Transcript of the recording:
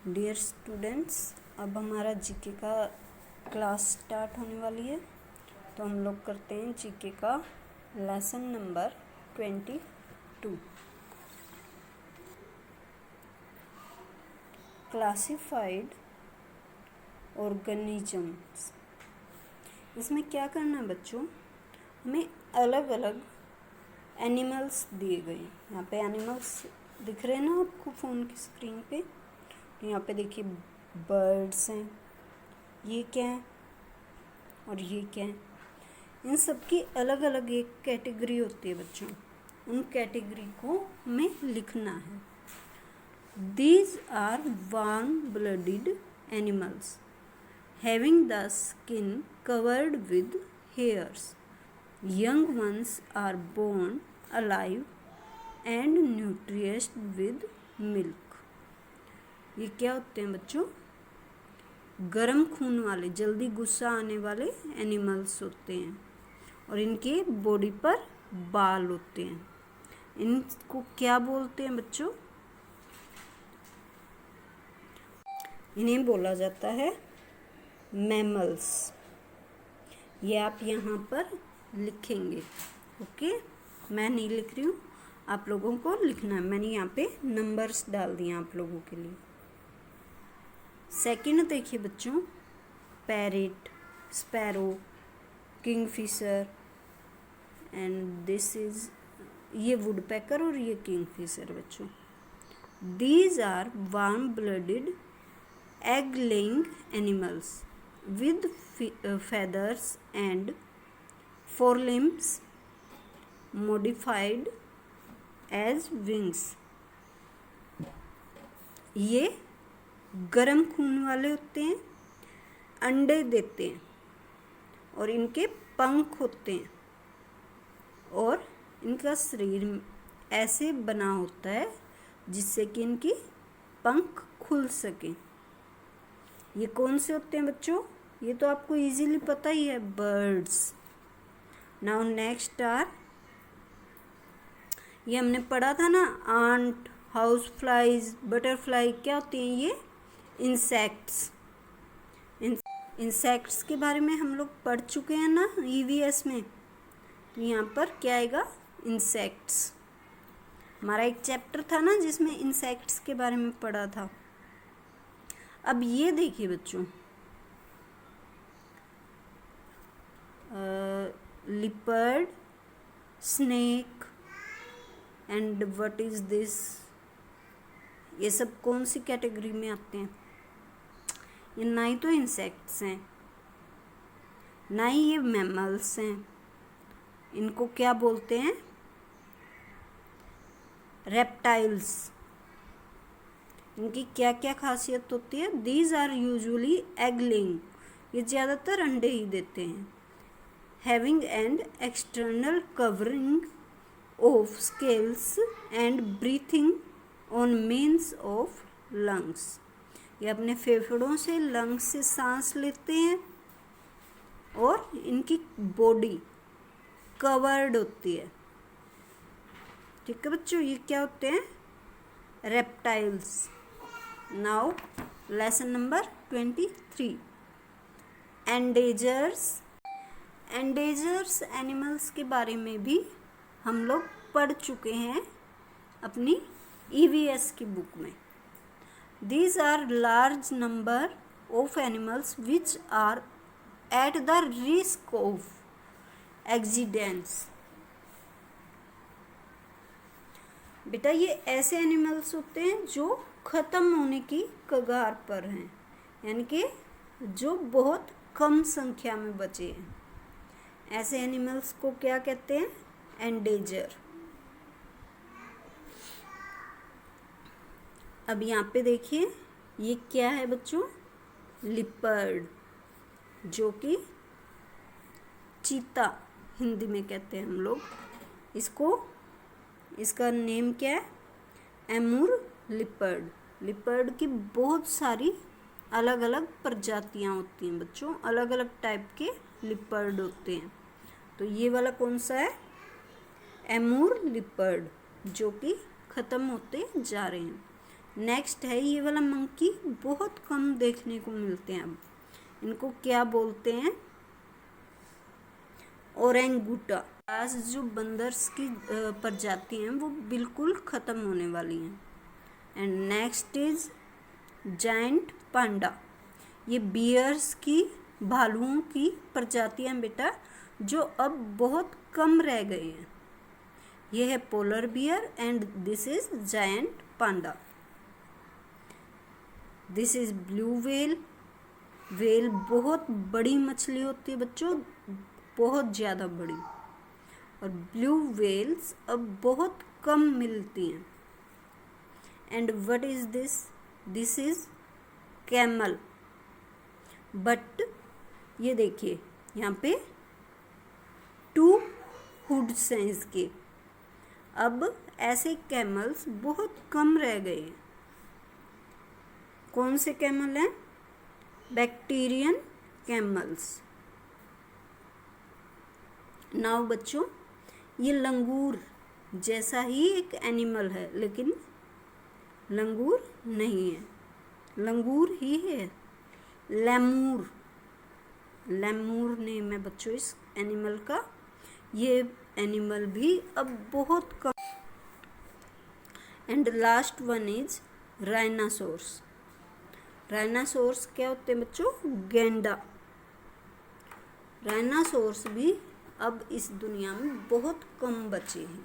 Dear students, अब हमारा GK का क्लास स्टार्ट होने वाली है। तो हम लोग करते हैं जीके का लेसन नंबर 22, क्लासिफाइड ऑर्गेनिजम्स। इसमें क्या करना है बच्चों, हमें अलग अलग एनिमल्स दिए गए। यहाँ पे एनिमल्स दिख रहे हैं ना आपको फ़ोन की स्क्रीन पे। तो यहाँ पे देखिए बर्ड्स हैं, ये क्या है और ये क्या है। इन सब की अलग अलग एक कैटेगरी होती है बच्चों, उन कैटेगरी को हमें लिखना है। These are warm blooded animals having the skin covered with hairs. Young ones are born alive and nourished with milk. ये क्या होते हैं बच्चों, गर्म खून वाले, जल्दी गुस्सा आने वाले एनिमल्स होते हैं और इनके बॉडी पर बाल होते हैं। इनको क्या बोलते हैं बच्चों, इन्हें बोला जाता है मैमल्स। ये आप यहाँ पर लिखेंगे, ओके। मैं नहीं लिख रही हूँ, आप लोगों को लिखना है। मैंने यहाँ पे नंबर्स डाल दिए आप लोगों के लिए। सेकंड देखिए बच्चों, parrot, sparrow, kingfisher and this is, ये वुडपेकर और ये किंगफिशर बच्चों। These are warm blooded egg laying animals with feathers and forelimbs modified as wings. ये गर्म खून वाले होते हैं, अंडे देते हैं और इनके पंख होते हैं और इनका शरीर ऐसे बना होता है जिससे कि इनकी पंख खुल सके। ये कौन से होते हैं बच्चों, ये तो आपको इजीली पता ही है, बर्ड्स। नाउ नेक्स्ट आर, ये हमने पढ़ा था ना, आंट, हाउस फ्लाइज, बटरफ्लाई, क्या होती हैं ये, इंसेक्ट्स। इंसेक्ट्स के बारे में हम लोग पढ़ चुके हैं ना ईवीएस में। तो यहाँ पर क्या आएगा, इंसेक्ट्स। हमारा एक चैप्टर था ना जिसमें इंसेक्ट्स के बारे में पढ़ा था। अब ये देखिए बच्चों, leopard, snake and what is this, ये सब कौन सी कैटेगरी में आते हैं। ये ना ही तो इंसेक्ट्स हैं, ना ही ये मैमल्स हैं। इनको क्या बोलते हैं, रेप्टाइल्स। इनकी क्या क्या खासियत होती है, these are usually egg laying, ये ज़्यादातर अंडे ही देते हैं। Having and external covering of scales and breathing on means of lungs, ये अपने फेफड़ों से, लंग्स से सांस लेते हैं और इनकी बॉडी कवर्ड होती है। ठीक है बच्चों, ये क्या होते हैं, reptiles. Now lesson number 23, endangers. Endangers animals के बारे में भी हम लोग पढ़ चुके हैं अपनी ईवीएस की बुक में। These are large number of animals which are at the risk of accidents. बेटा ये ऐसे एनिमल्स होते हैं जो ख़त्म होने की कगार पर हैं, यानी कि जो बहुत कम संख्या में बचे हैं। ऐसे एनिमल्स को क्या कहते हैं, एंडेजर। अब यहाँ पे देखिए, ये क्या है बच्चों, लिपर्ड, जो कि चीता हिंदी में कहते हैं हम लोग इसको। इसका नेम क्या है, एमूर लिपर्ड। लिपर्ड की बहुत सारी अलग अलग प्रजातियां होती हैं बच्चों, अलग अलग टाइप के लिपर्ड होते हैं। तो ये वाला कौन सा है, एमूर लिपर्ड, जो कि ख़त्म होते जा रहे हैं। नेक्स्ट है ये वाला मंकी, बहुत कम देखने को मिलते हैं अब। इनको क्या बोलते हैं? ओरेंगुटा। आज जो बंदर्स की प्रजाति हैं वो बिल्कुल ख़त्म होने वाली हैं। एंड नेक्स्ट इज जायंट पांडा। ये बियर्स की, भालुओं की प्रजातियां बेटा, जो अब बहुत कम रह गए हैं। ये है polar bear and this is giant Panda. This is blue whale. Whale बहुत बड़ी मछली होती है बच्चों, बहुत ज़्यादा बड़ी। और ब्लू व्हेल्स अब बहुत कम मिलती हैं। And what is this? This is camel. But ये देखिए यहाँ पे 2 हुड्स हैं इसके। अब ऐसे कैमल्स बहुत कम रह गए हैं। कौन से कैमल हैं? Bactrian camels. नाउ बच्चों, ये लंगूर जैसा ही एक एनिमल है, लेकिन लंगूर नहीं है, लंगूर ही है। लेमूर, लेमूर नेम है बच्चों इस एनिमल का। ये एनिमल भी अब बहुत कम। And last one is rhinoceros. Rhinoceros क्या होते हैं बच्चों? गैंडा। राइनासोर्स भी अब इस दुनिया में बहुत कम बचे हैं।